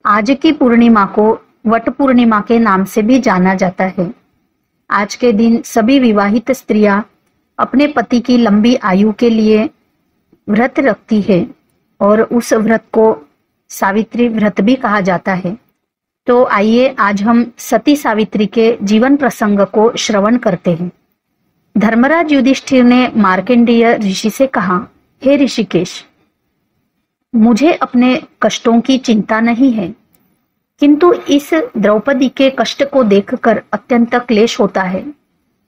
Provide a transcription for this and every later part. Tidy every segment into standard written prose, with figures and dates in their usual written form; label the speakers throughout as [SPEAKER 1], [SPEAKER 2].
[SPEAKER 1] आज की पूर्णिमा को वट पूर्णिमा के नाम से भी जाना जाता है। आज के दिन सभी विवाहित स्त्रियां अपने पति की लंबी आयु के लिए व्रत रखती है और उस व्रत को सावित्री व्रत भी कहा जाता है। तो आइए आज हम सती सावित्री के जीवन प्रसंग को श्रवण करते हैं। धर्मराज युधिष्ठिर ने मार्कंडेय ऋषि से कहा, हे ऋषिकेश, मुझे अपने कष्टों की चिंता नहीं है, किंतु इस द्रौपदी के कष्ट को देखकर अत्यंत क्लेश होता है।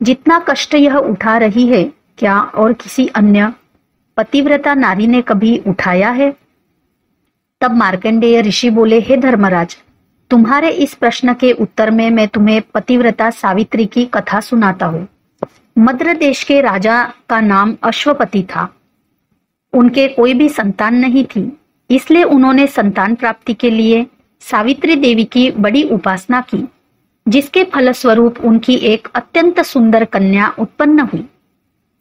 [SPEAKER 1] जितना कष्ट यह उठा रही है, क्या और किसी अन्य पतिव्रता नारी ने कभी उठाया है? तब मार्कंडेय ऋषि बोले, हे धर्मराज, तुम्हारे इस प्रश्न के उत्तर में मैं तुम्हें पतिव्रता सावित्री की कथा सुनाता हूँ। मद्र देश के राजा का नाम अश्वपति था। उनके कोई भी संतान नहीं थी, इसलिए उन्होंने संतान प्राप्ति के लिए सावित्री देवी की बड़ी उपासना की, जिसके फलस्वरूप उनकी एक अत्यंत सुंदर कन्या उत्पन्न हुई।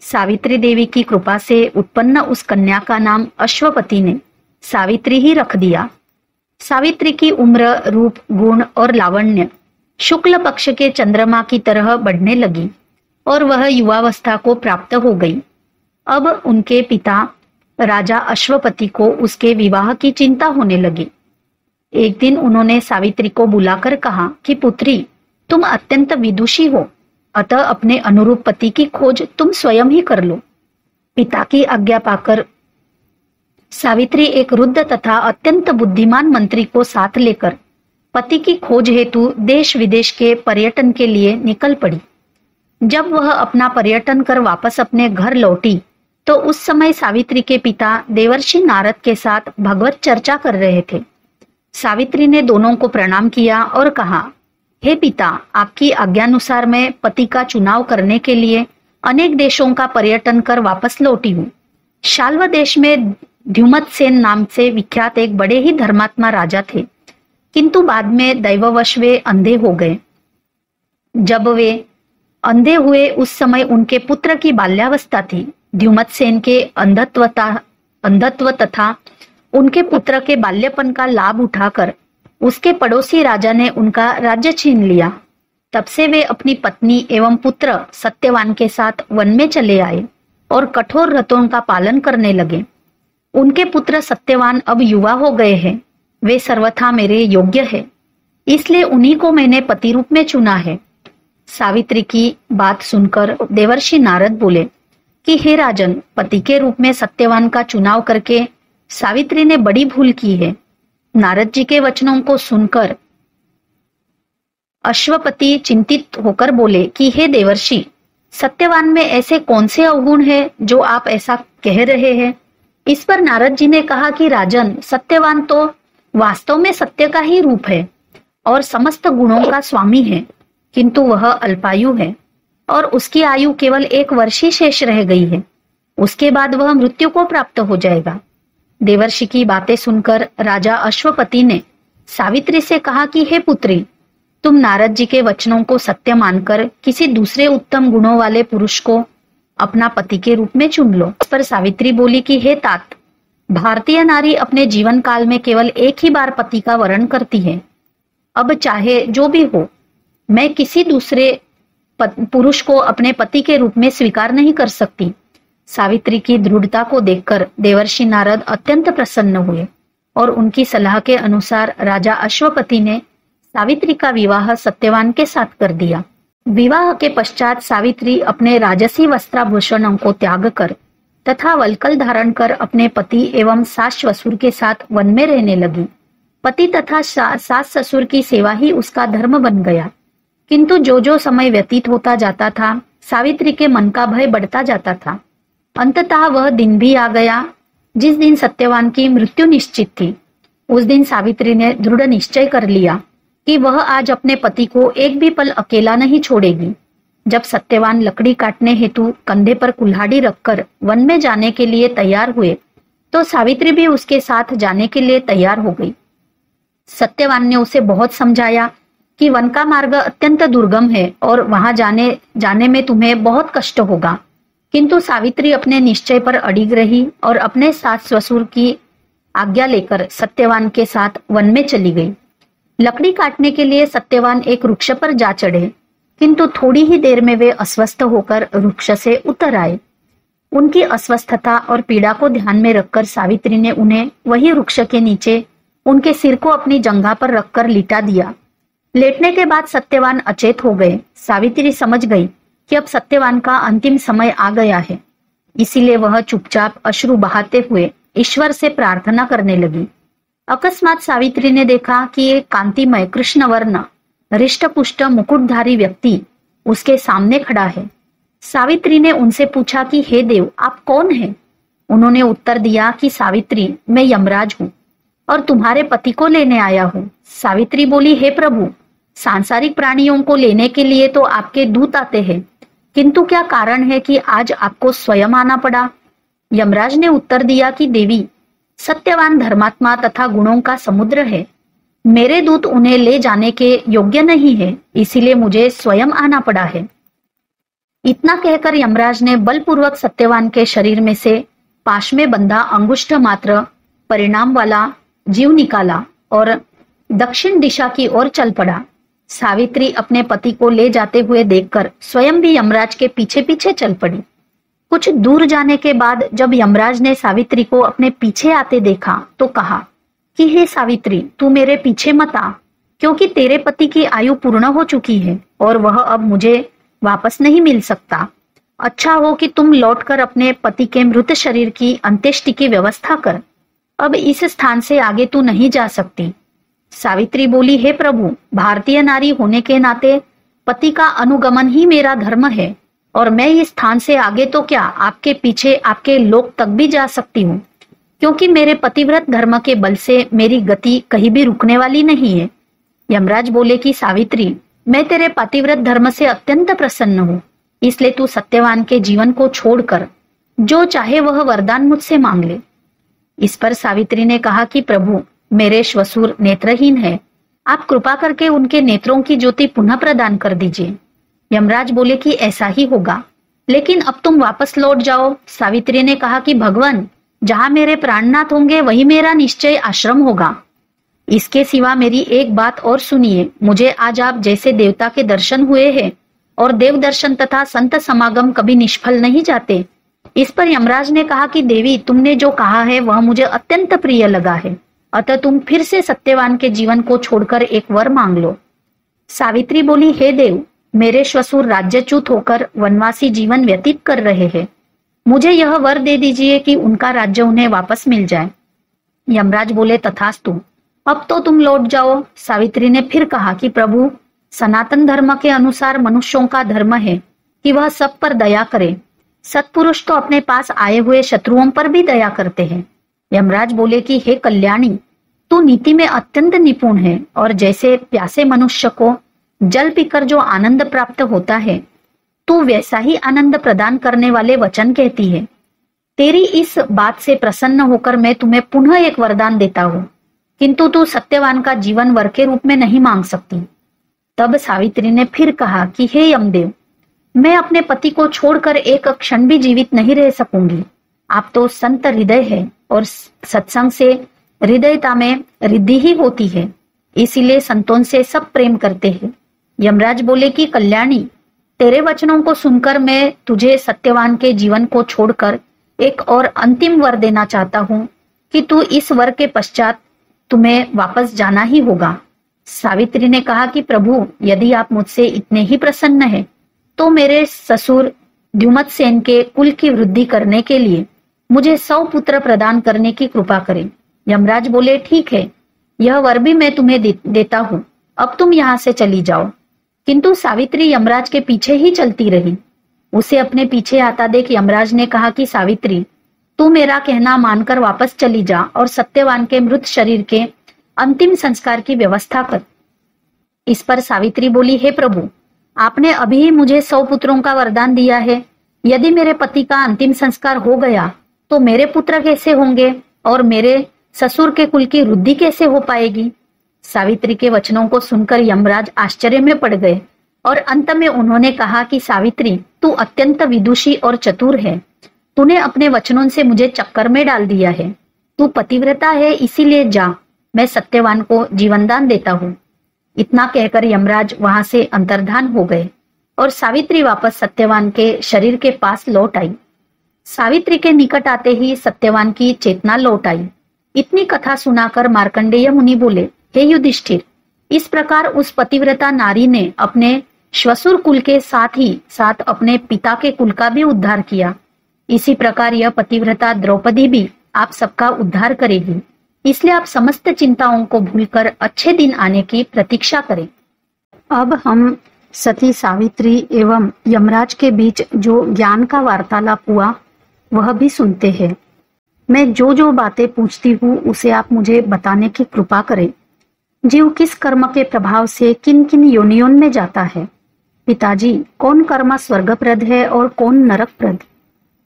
[SPEAKER 1] सावित्री देवी की कृपा से उत्पन्न उस कन्या का नाम अश्वपति ने सावित्री ही रख दिया। सावित्री की उम्र, रूप, गुण और लावण्य शुक्ल पक्ष के चंद्रमा की तरह बढ़ने लगी और वह युवावस्था को प्राप्त हो गई। अब उनके पिता राजा अश्वपति को उसके विवाह की चिंता होने लगी। एक दिन उन्होंने सावित्री को बुलाकर कहा कि पुत्री, तुम अत्यंत विदुषी हो, अतः अपने अनुरूप पति की खोज तुम स्वयं ही कर लो। पिता की आज्ञा पाकर सावित्री एक रुद्ध तथा अत्यंत बुद्धिमान मंत्री को साथ लेकर पति की खोज हेतु देश विदेश के पर्यटन के लिए निकल पड़ी। जब वह अपना पर्यटन कर वापस अपने घर लौटी तो उस समय सावित्री के पिता देवर्षि नारद के साथ भगवत चर्चा कर रहे थे। सावित्री ने दोनों को प्रणाम किया और कहा, हे पिता, आपकी आज्ञानुसार मैं पति का चुनाव करने के लिए अनेक देशों का पर्यटन कर वापस लौटी हूँ। शाल्व देश में द्युमत्सेन नाम से विख्यात एक बड़े ही धर्मात्मा राजा थे, किंतु बाद में दैववश वे अंधे हो गए। जब वे अंधे हुए उस समय उनके पुत्र की बाल्यावस्था थी। द्युमत्सेन के अंधत्व तथा उनके पुत्र के बाल्यपन का लाभ उठाकर उसके पड़ोसी राजा ने उनका राज्य छीन लिया। तब से वे अपनी पत्नी एवं पुत्र सत्यवान के साथ वन में चले आए और कठोर व्रतों का पालन करने लगे। उनके पुत्र सत्यवान अब युवा हो गए हैं, वे सर्वथा मेरे योग्य है, इसलिए उन्हीं को मैंने पति रूप में चुना है। सावित्री की बात सुनकर देवर्षि नारद बोले कि हे राजन, पति के रूप में सत्यवान का चुनाव करके सावित्री ने बड़ी भूल की है। नारद जी के वचनों को सुनकर अश्वपति चिंतित होकर बोले कि हे देवर्षि, सत्यवान में ऐसे कौन से अवगुण हैं जो आप ऐसा कह रहे हैं? इस पर नारद जी ने कहा कि राजन, सत्यवान तो वास्तव में सत्य का ही रूप है और समस्त गुणों का स्वामी है, किंतु वह अल्पायु है और उसकी आयु केवल 1 वर्ष ही शेष रह गई है। उसके बाद वह मृत्यु को प्राप्त हो जाएगा। देवर्षि की बातें सुनकर राजा अश्वपति ने सावित्री से कहा कि हे पुत्री, तुम नारद जी के वचनों को सत्य मानकर किसी दूसरे उत्तम गुणों वाले पुरुष को अपना पति के रूप में चुन लो। इस पर सावित्री बोली कि हे तात, भारतीय नारी अपने जीवन काल में केवल एक ही बार पति का वरण करती है। अब चाहे जो भी हो, मैं किसी दूसरे पुरुष को अपने पति के रूप में स्वीकार नहीं कर सकती। सावित्री की दृढ़ता को देखकर देवर्षि नारद अत्यंत प्रसन्न हुए और उनकी सलाह के अनुसार राजा अश्वपति ने सावित्री का विवाह सत्यवान के साथ कर दिया। विवाह के पश्चात सावित्री अपने राजसी वस्त्राभूषणों को त्याग कर तथा वल्कल धारण कर अपने पति एवं सास ससुर के साथ वन में रहने लगी। पति तथा सास ससुर की सेवा ही उसका धर्म बन गया। किंतु जो जो समय व्यतीत होता जाता था, सावित्री के मन का भय बढ़ता जाता था। अंततः वह दिन भी आ गया जिस दिन सत्यवान की मृत्यु निश्चित थी। उस दिन सावित्री ने दृढ़ निश्चय कर लिया कि वह आज अपने पति को एक भी पल अकेला नहीं छोड़ेगी। जब सत्यवान लकड़ी काटने हेतु कंधे पर कुल्हाड़ी रखकर वन में जाने के लिए तैयार हुए, तो सावित्री भी उसके साथ जाने के लिए तैयार हो गई। सत्यवान ने उसे बहुत समझाया कि वन का मार्ग अत्यंत दुर्गम है और वहां जाने में तुम्हें बहुत कष्ट होगा, किंतु सावित्री अपने निश्चय पर अड़िग रही और अपने सास ससुर की आज्ञा लेकर सत्यवान के साथ वन में चली गई। लकड़ी काटने के लिए सत्यवान एक वृक्ष पर जा चढ़े, किंतु थोड़ी ही देर में वे अस्वस्थ होकर वृक्ष से उतर आए। उनकी अस्वस्थता और पीड़ा को ध्यान में रखकर सावित्री ने उन्हें वही वृक्ष के नीचे उनके सिर को अपनी जंघा पर रखकर लिटा दिया। लेटने के बाद सत्यवान अचेत हो गए। सावित्री समझ गई कि अब सत्यवान का अंतिम समय आ गया है, इसीलिए वह चुपचाप अश्रु बहाते हुए ईश्वर से प्रार्थना करने लगी। अकस्मात सावित्री ने देखा कि एक कांतिमय कृष्णवर्ण हृष्टपुष्ट मुकुटधारी व्यक्ति उसके सामने खड़ा है। सावित्री ने उनसे पूछा कि हे देव, आप कौन हैं? उन्होंने उत्तर दिया कि सावित्री, मैं यमराज हूँ और तुम्हारे पति को लेने आया हूँ। सावित्री बोली, हे प्रभु, सांसारिक प्राणियों को लेने के लिए तो आपके दूत आते हैं, किंतु क्या कारण है कि आज आपको स्वयं आना पड़ा? यमराज ने उत्तर दिया कि देवी, सत्यवान धर्मात्मा तथा गुणों का समुद्र है। मेरे दूत उन्हें ले जाने के योग्य नहीं है, इसीलिए मुझे स्वयं आना पड़ा है। इतना कहकर यमराज ने बलपूर्वक सत्यवान के शरीर में से पाश में बंधा अंगुष्ठ मात्र परिणाम वाला जीव निकाला और दक्षिण दिशा की ओर चल पड़ा। सावित्री अपने पति को ले जाते हुए देखकर स्वयं भी यमराज के पीछे पीछे चल पड़ी। कुछ दूर जाने के बाद जब यमराज ने सावित्री को अपने पीछे आते देखा तो कहा कि हे सावित्री, तू मेरे पीछे मत आ, क्योंकि तेरे पति की आयु पूर्ण हो चुकी है और वह अब मुझे वापस नहीं मिल सकता। अच्छा हो कि तुम लौटकर अपने पति के मृत शरीर की अंत्येष्टि की व्यवस्था कर। अब इस स्थान से आगे तू नहीं जा सकती। सावित्री बोली, हे प्रभु, भारतीय नारी होने के नाते पति का अनुगमन ही मेरा धर्म है और मैं इस स्थान से आगे तो क्या, आपके पीछे आपके लोक तक भी जा सकती हूँ, क्योंकि मेरे पतिव्रत धर्म के बल से मेरी गति कहीं भी रुकने वाली नहीं है। यमराज बोले कि सावित्री, मैं तेरे पतिव्रत धर्म से अत्यंत प्रसन्न हूँ, इसलिए तू सत्यवान के जीवन को छोड़कर जो चाहे वह वरदान मुझसे मांग ले। इस पर सावित्री ने कहा कि प्रभु, मेरे श्वशुर नेत्रहीन है, आप कृपा करके उनके नेत्रों की ज्योति पुनः प्रदान कर दीजिए। यमराज बोले कि ऐसा ही होगा, लेकिन अब तुम वापस लौट जाओ। सावित्री ने कहा कि भगवान, जहां मेरे प्राणनाथ होंगे वही मेरा निश्चय आश्रम होगा। इसके सिवा मेरी एक बात और सुनिए, मुझे आज आप जैसे देवता के दर्शन हुए हैं और देव दर्शन तथा संत समागम कभी निष्फल नहीं जाते। इस पर यमराज ने कहा कि देवी, तुमने जो कहा है वह मुझे अत्यंत प्रिय लगा है, अतः तुम फिर से सत्यवान के जीवन को छोड़कर एक वर मांग लो। सावित्री बोली, हे देव, मेरे श्वशुर राज्यच्युत होकर वनवासी जीवन व्यतीत कर रहे हैं, मुझे यह वर दे दीजिए कि उनका राज्य उन्हें वापस मिल जाए। यमराज बोले, तथास्तु, अब तो तुम लौट जाओ। सावित्री ने फिर कहा कि प्रभु, सनातन धर्म के अनुसार मनुष्यों का धर्म है कि वह सब पर दया करे। सत्पुरुष तो अपने पास आए हुए शत्रुओं पर भी दया करते हैं। यमराज बोले कि हे कल्याणी, तू नीति में अत्यंत निपुण है और जैसे प्यासे मनुष्य को जल पीकर जो आनंद प्राप्त होता है, तू वैसा ही आनंद प्रदान करने वाले वचन कहती है। तेरी इस बात से प्रसन्न होकर मैं तुम्हें पुनः एक वरदान देता हूँ, किंतु तू सत्यवान का जीवन वर के रूप में नहीं मांग सकती। तब सावित्री ने फिर कहा कि हे यमदेव, मैं अपने पति को छोड़कर एक क्षण भी जीवित नहीं रह सकूंगी। आप तो संत हृदय है और सत्संग से हृदयता में रिद्धि ही होती है, इसीलिए संतों से सब प्रेम करते हैं। यमराज बोले कि कल्याणी, तेरे वचनों को सुनकर मैं तुझे सत्यवान के जीवन को छोड़कर एक और अंतिम वर देना चाहता हूँ कि तू इस वर के पश्चात तुम्हें वापस जाना ही होगा। सावित्री ने कहा कि प्रभु, यदि आप मुझसे इतने ही प्रसन्न हैं, तो मेरे ससुर द्युमत्सेन के कुल की वृद्धि करने के लिए मुझे 100 पुत्र प्रदान करने की कृपा करें। यमराज बोले, ठीक है, यह वर भी मैं तुम्हें देता हूँ, अब तुम यहाँ से चली जाओ। किंतु सावित्री यमराज के पीछे ही चलती रही। उसे अपने पीछे आता देख यमराज ने कहा कि सावित्री, तू मेरा कहना मानकर वापस चली जा और सत्यवान के मृत शरीर के अंतिम संस्कार की व्यवस्था कर। इस पर सावित्री बोली, हे प्रभु, आपने अभी ही मुझे 100 पुत्रों का वरदान दिया है। यदि मेरे पति का अंतिम संस्कार हो गया तो मेरे पुत्र कैसे होंगे और मेरे ससुर के कुल की वृद्धि कैसे हो पाएगी? सावित्री के वचनों को सुनकर यमराज आश्चर्य में पड़ गए और अंत में उन्होंने कहा कि सावित्री, तू अत्यंत विदुषी और चतुर है। तूने अपने वचनों से मुझे चक्कर में डाल दिया है। तू पतिव्रता है, इसीलिए जा, मैं सत्यवान को जीवनदान देता हूँ। इतना कहकर यमराज वहां से अंतर्धान हो गए और सावित्री वापस सत्यवान के शरीर के पास लौट आई। सावित्री के निकट आते ही सत्यवान की चेतना लौट आई। इतनी कथा सुनाकर मार्कंडेय मुनि बोले, हे युधिष्ठिर, इस प्रकार उस पतिव्रता नारी ने अपने श्वशुर कुल के साथ ही साथ अपने पिता के कुल का भी उद्धार किया। इसी प्रकार यह पतिव्रता द्रौपदी भी आप सबका उद्धार करेगी। इसलिए आप समस्त चिंताओं को भूलकर अच्छे दिन आने की प्रतीक्षा करें। अब हम सती सावित्री एवं यमराज के बीच जो ज्ञान का वार्तालाप हुआ वह भी सुनते हैं। मैं जो जो बातें पूछती हूँ उसे आप मुझे बताने की कृपा करें। जीव किस कर्म के प्रभाव से किन किन योनियों में जाता है? पिताजी, कौन कर्म स्वर्गप्रद है और कौन नरकप्रद?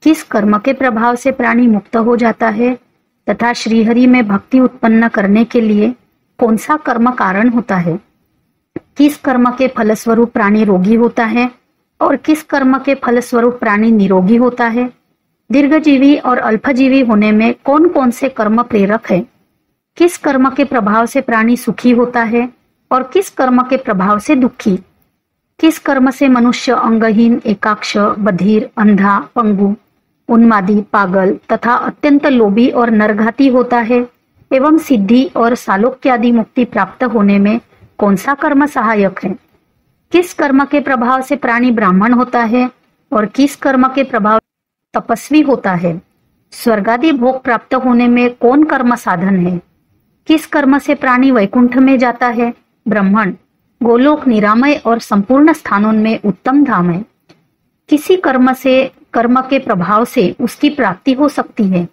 [SPEAKER 1] किस कर्म के प्रभाव से प्राणी मुक्त हो जाता है तथा श्रीहरि में भक्ति उत्पन्न करने के लिए कौन सा कर्म कारण होता है? किस कर्म के फलस्वरूप प्राणी रोगी होता है और किस कर्म के फलस्वरूप प्राणी निरोगी होता है? दीर्घजीवी और अल्पजीवी होने में कौन कौन से कर्म प्रेरक है? किस कर्म के प्रभाव से प्राणी सुखी होता है और किस कर्म के प्रभाव से दुखी? किस कर्म से मनुष्य अंगहीन, एकाक्ष, बधिर, अंधा, पंगु, उन्मादी, पागल तथा अत्यंत लोभी और नरघाती होता है एवं सिद्धि और सालोक्यादि मुक्ति प्राप्त होने में कौन सा कर्म सहायक है? किस कर्म के प्रभाव से प्राणी ब्राह्मण होता है और किस कर्म के प्रभाव तपस्वी होता है? स्वर्गादि भोग प्राप्त होने में कौन कर्म साधन है? किस कर्म से प्राणी वैकुंठ में जाता है? ब्रह्मण, गोलोक, निरामय और संपूर्ण स्थानों में उत्तम धाम है। किसी कर्म के प्रभाव से उसकी प्राप्ति हो सकती है?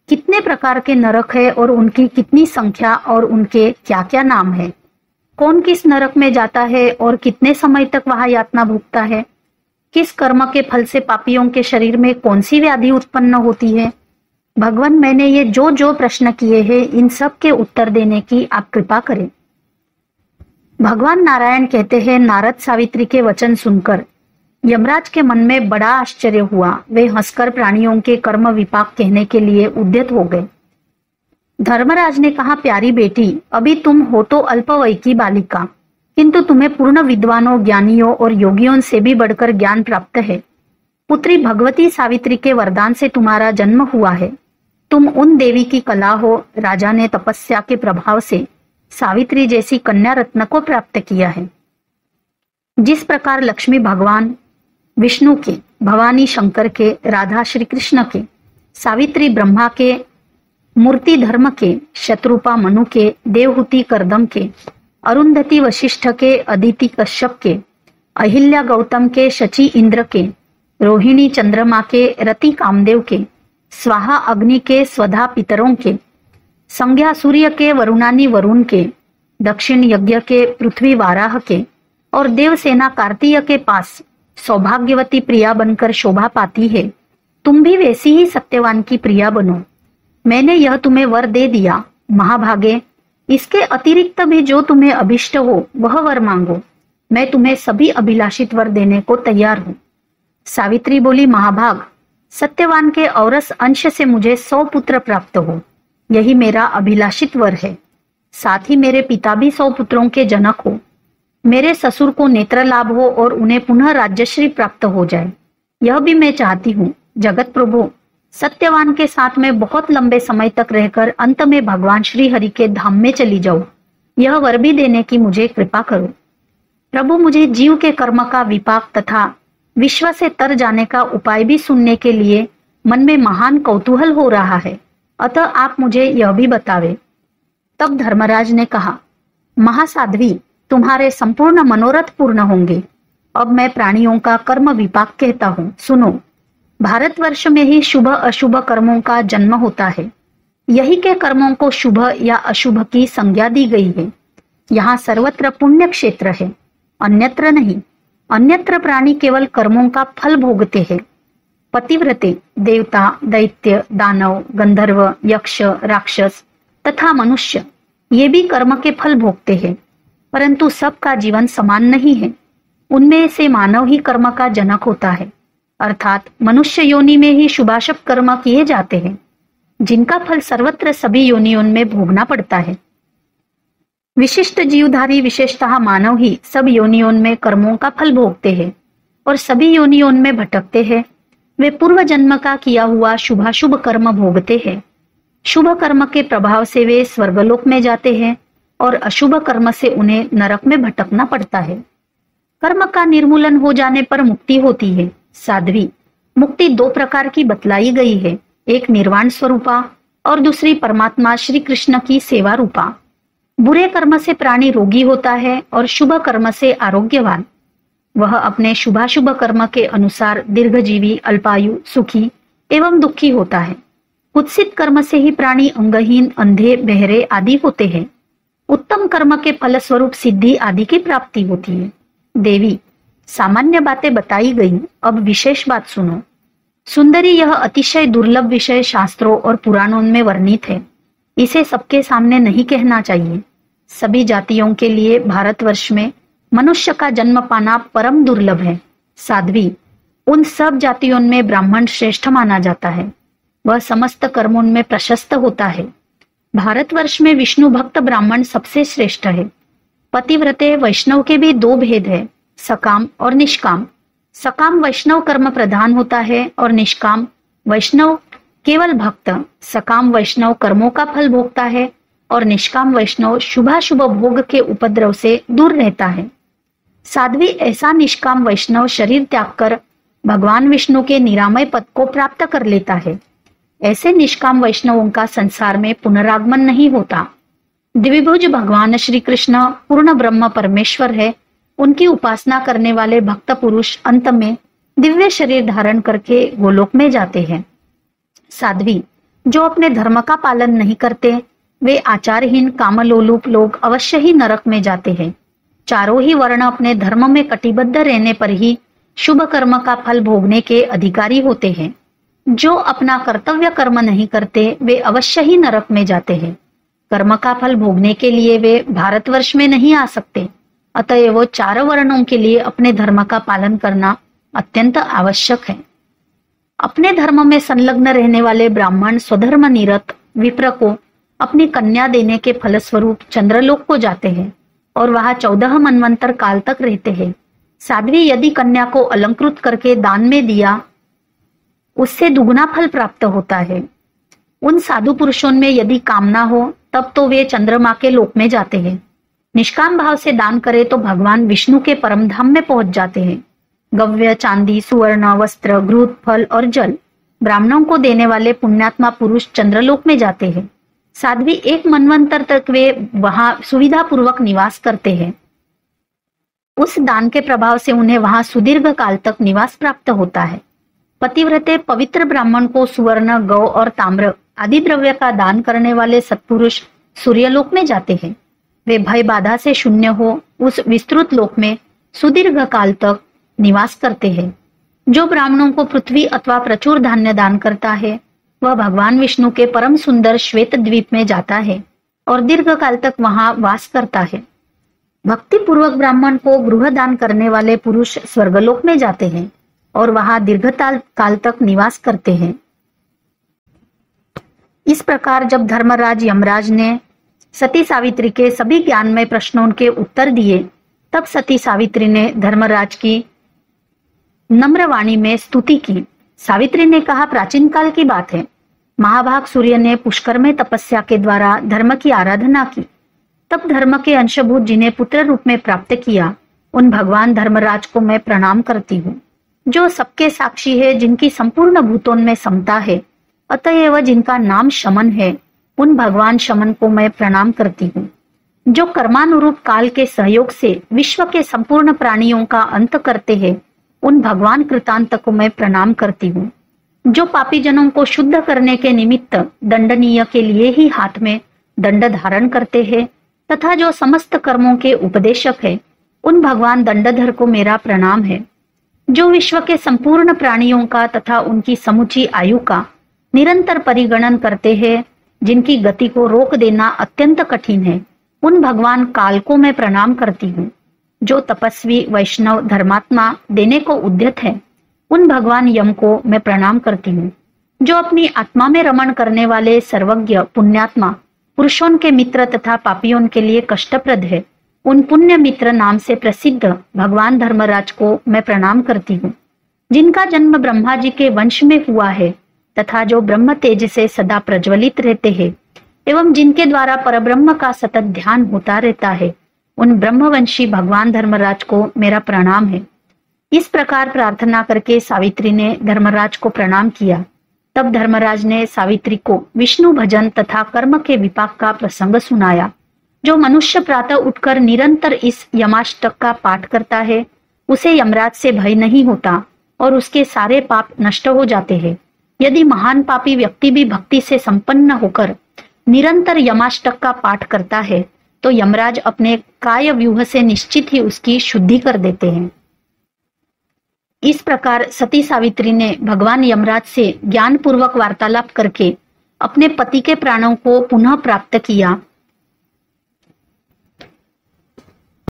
[SPEAKER 1] कितने प्रकार के नरक है और उनकी कितनी संख्या और उनके क्या क्या नाम है? कौन किस नरक में जाता है और कितने समय तक वहां यातना भुगता है? किस कर्म के फल से पापियों के शरीर में कौन सी व्याधि उत्पन्न होती है? भगवान, मैंने ये जो जो प्रश्न किए हैं इन सब के उत्तर देने की आप कृपा करें। भगवान नारायण कहते हैं, नारद सावित्री के वचन सुनकर यमराज के मन में बड़ा आश्चर्य हुआ। वे हंसकर प्राणियों के कर्म विपाक कहने के लिए उद्यत हो गए। धर्मराज ने कहा, प्यारी बेटी, अभी तुम हो तो अल्पवय की बालिका, किंतु तुम्हें पूर्ण विद्वानों, ज्ञानियों और योगियों से भी बढ़कर ज्ञान प्राप्त है। पुत्री भगवती सावित्री के वरदान से तुम्हारा जन्म हुआ है। तुम उन देवी की कला हो। राजा ने तपस्या के प्रभाव से सावित्री जैसी कन्या रत्न को प्राप्त किया है। जिस प्रकार लक्ष्मी भगवान विष्णु के, भवानी शंकर के, राधा श्री कृष्ण के, सावित्री ब्रह्मा के, मूर्ति धर्म के, शत्रुपा मनु के, देवहूति करदम के, अरुंधति वशिष्ठ के, अदिति कश्यप के, अहिल्या गौतम के, शची इंद्र के, रोहिणी चंद्रमा के, रति कामदेव के, स्वाहा अग्नि के, स्वधा पितरों के, संज्ञा सूर्य के, वरुणानी वरुण के, दक्षिण यज्ञ के, पृथ्वी वाराह के और देवसेना कार्तिय के पास सौभाग्यवती प्रिया बनकर शोभा पाती है। तुम भी वैसी ही सत्यवान की प्रिया बनो। मैंने यह तुम्हें वर दे दिया। महाभागे, इसके अतिरिक्त भी जो तुम्हें अभिष्ट हो वह वर मांगो। मैं तुम्हें सभी अभिलाषित वर देने को तैयार हूँ। सावित्री बोली, महाभाग, सत्यवान के औरस अंश से मुझे 100 पुत्र प्राप्त हो, यही मेरा अभिलाषित वर है। साथ ही मेरे पिता भी 100 पुत्रों के जनक हो। मेरे ससुर को नेत्र लाभ हो और उन्हें पुनः राज्यश्री प्राप्त हो जाए, यह भी मैं चाहती हूँ। जगत प्रभु, सत्यवान के साथ में बहुत लंबे समय तक रहकर अंत में भगवान श्री हरि के धाम में चली जाऊं, यह वर भी देने की मुझे कृपा करो। प्रभु, मुझे जीव के कर्म का विपाक तथा विश्व से तर जाने का उपाय भी सुनने के लिए मन में महान कौतूहल हो रहा है, अतः आप मुझे यह भी बतावे। तब धर्मराज ने कहा, महासाध्वी, तुम्हारे संपूर्ण मनोरथ पूर्ण होंगे। अब मैं प्राणियों का कर्म विपाक कहता हूँ, सुनो। भारतवर्ष में ही शुभ अशुभ कर्मों का जन्म होता है। यही के कर्मों को शुभ या अशुभ की संज्ञा दी गई है। यहाँ सर्वत्र पुण्य क्षेत्र है, अन्यत्र नहीं। अन्यत्र प्राणी केवल कर्मों का फल भोगते हैं। पतिव्रते, देवता, दैत्य, दानव, गंधर्व, यक्ष, राक्षस तथा मनुष्य ये भी कर्म के फल भोगते हैं, परंतु सबका जीवन समान नहीं है। उनमें से मानव ही कर्म का जनक होता है, अर्थात मनुष्य योनि में ही शुभाशुभ कर्म किए जाते हैं, जिनका फल सर्वत्र सभी योनियों में भोगना पड़ता है। विशिष्ट जीवधारी विशेषतः मानव ही सब योनियों में कर्मों का फल भोगते हैं और सभी योनियों में भटकते हैं। वे पूर्व जन्म का किया हुआ शुभाशुभ कर्म भोगते हैं। शुभ कर्म के प्रभाव से वे स्वर्गलोक में जाते हैं और अशुभ कर्म से उन्हें नरक में भटकना पड़ता है। कर्म का निर्मूलन हो जाने पर मुक्ति होती है। साध्वी, मुक्ति दो प्रकार की बतलाई गई है, एक निर्वाण स्वरूपा और दूसरी परमात्मा श्री कृष्ण की सेवा रूपा। बुरे कर्म से प्राणी रोगी होता है और शुभ कर्म से आरोग्यवान। वह अपने शुभाशुभ कर्म के अनुसार दीर्घजीवी, अल्पायु, सुखी एवं दुखी होता है। कुत्सित कर्म से ही प्राणी अंगहीन, अंधे, बहरे आदि होते हैं। उत्तम कर्म के फलस्वरूप सिद्धि आदि की प्राप्ति होती है। देवी, सामान्य बातें बताई गई, अब विशेष बात सुनो। सुंदरी, यह अतिशय दुर्लभ विषय शास्त्रों और पुराणों में वर्णित है। इसे सबके सामने नहीं कहना चाहिए। सभी जातियों के लिए भारतवर्ष में मनुष्य का जन्म पाना परम दुर्लभ है। साध्वी, उन सब जातियों में ब्राह्मण श्रेष्ठ माना जाता है। वह समस्त कर्मों में प्रशस्त होता है। भारतवर्ष में विष्णु भक्त ब्राह्मण सबसे श्रेष्ठ है। पतिव्रते वैष्णव के भी दो भेद है, सकाम और निष्काम। सकाम वैष्णव कर्म प्रधान होता है और निष्काम वैष्णव केवल भक्त। सकाम वैष्णव कर्मों का फल भोगता है और निष्काम वैष्णव शुभाशुभ भोग के उपद्रव से दूर रहता है। साध्वी, ऐसा निष्काम वैष्णव शरीर त्याग कर भगवान विष्णु के निरामय पद को प्राप्त कर लेता है। ऐसे निष्काम वैष्णवों का संसार में पुनरागमन नहीं होता। द्विभुज भगवान श्री कृष्ण पूर्ण ब्रह्म परमेश्वर है। उनकी उपासना करने वाले भक्त पुरुष अंत में दिव्य शरीर धारण करके गोलोक में जाते हैं। साध्वी, जो अपने धर्म का पालन नहीं करते वे आचारहीन कामलोलुप लोग अवश्य ही नरक में जाते हैं। चारों ही वर्ण अपने धर्म में कटिबद्ध रहने पर ही शुभ कर्म का फल भोगने के अधिकारी होते हैं। जो अपना कर्तव्य कर्म नहीं करते वे अवश्य ही नरक में जाते हैं। कर्म का फल भोगने के लिए वे भारतवर्ष में नहीं आ सकते। अतएव चार वर्णों के लिए अपने धर्म का पालन करना अत्यंत आवश्यक है। अपने धर्म में संलग्न रहने वाले ब्राह्मण स्वधर्म निरत विप्र को अपनी कन्या देने के फलस्वरूप चंद्रलोक को जाते हैं और वहां 14 मनवंतर काल तक रहते हैं। साध्वी, यदि कन्या को अलंकृत करके दान में दिया उससे दुगुना फल प्राप्त होता है। उन साधु पुरुषों में यदि कामना हो तब तो वे चंद्रमा के लोक में जाते हैं। निष्काम भाव से दान करे तो भगवान विष्णु के परम धाम में पहुंच जाते हैं। गव्य, चांदी, सुवर्ण, वस्त्र, घृत, फल और जल ब्राह्मणों को देने वाले पुण्यात्मा पुरुष चंद्रलोक में जाते हैं। साध्वी, एक मनवंतर तक वे वहां सुविधा पूर्वक निवास करते हैं। उस दान के प्रभाव से उन्हें वहां सुदीर्घ काल तक निवास प्राप्त होता है। पतिव्रते पवित्र ब्राह्मण को सुवर्ण, गौ और ताम्र आदि द्रव्य का दान करने वाले सत्पुरुष सूर्यलोक में जाते हैं। वे भय बाधा से शून्य हो उस विस्तृत लोक में सुदीर्घ काल तक निवास करते हैं। जो ब्राह्मणों को पृथ्वी अथवा प्रचुर धान्य दान करता है वह भगवान विष्णु के परम सुंदर श्वेत द्वीप में जाता है और दीर्घ काल तक वहां वास करता है। भक्ति पूर्वक ब्राह्मण को गृह दान करने वाले पुरुष स्वर्गलोक में जाते हैं और वहां दीर्घकाल काल तक निवास करते हैं। इस प्रकार जब धर्मराज यमराज ने सती सावित्री के सभी ज्ञानमय प्रश्नों के उत्तर दिए तब सती सावित्री ने धर्मराज की नम्र वाणी में स्तुति की। सावित्री ने कहा, प्राचीन काल की बात है, महाभाग सूर्य ने पुष्कर में तपस्या के द्वारा धर्म की आराधना की। तब धर्म के अंशभूत जिन्हें पुत्र रूप में प्राप्त किया उन भगवान धर्मराज को मैं प्रणाम करती हूँ। जो सबके साक्षी है, जिनकी संपूर्ण भूतों में समता है, अतएव जिनका नाम शमन है, उन भगवान शमन को मैं प्रणाम करती हूँ। जो कर्मानुरूप काल के सहयोग से विश्व के संपूर्ण प्राणियों का अंत करते हैं, उन भगवान कृतांत को मैं प्रणाम करती हूँ। जो पापी जनों को शुद्ध करने के निमित्त दंडनीय के लिए ही हाथ में दंड धारण करते हैं तथा जो समस्त कर्मों के उपदेशक है, उन भगवान दंडधर को मेरा प्रणाम है। जो विश्व के संपूर्ण प्राणियों का तथा उनकी समुची आयु का निरंतर परिगणन करते हैं, जिनकी गति को रोक देना अत्यंत कठिन है, उन भगवान काल को मैं प्रणाम करती हूँ। जो तपस्वी वैष्णव धर्मात्मा देने को उद्यत है, उन भगवान यम को मैं प्रणाम करती हूँ। जो अपनी आत्मा में रमण करने वाले सर्वज्ञ पुण्यात्मा पुरुषों के मित्र तथा पापियों के लिए कष्टप्रद है। उन पुण्य मित्र नाम से प्रसिद्ध भगवान धर्मराज को मैं प्रणाम करती हूँ, जिनका जन्म ब्रह्मा जी के वंश में हुआ है तथा जो ब्रह्म तेज से सदा प्रज्वलित रहते हैं एवं जिनके द्वारा परब्रह्म का सतत ध्यान होता रहता है। उन ब्रह्मवंशी भगवान धर्मराज को मेरा प्रणाम है। इस प्रकार प्रार्थना करके सावित्री ने धर्मराज को प्रणाम किया। तब धर्मराज ने सावित्री को विष्णु भजन तथा कर्म के विपाक का प्रसंग सुनाया। जो मनुष्य प्रातः उठकर निरंतर इस यमाष्टक का पाठ करता है, उसे यमराज से भय नहीं होता और उसके सारे पाप नष्ट हो जाते हैं। यदि महान पापी व्यक्ति भी भक्ति से संपन्न होकर निरंतर यमाष्टक का पाठ करता है, तो यमराज अपने काय व्यूह से निश्चित ही उसकी शुद्धि कर देते हैं। इस प्रकार सती सावित्री ने भगवान यमराज से ज्ञान पूर्वक वार्तालाप करके अपने पति के प्राणों को पुनः प्राप्त किया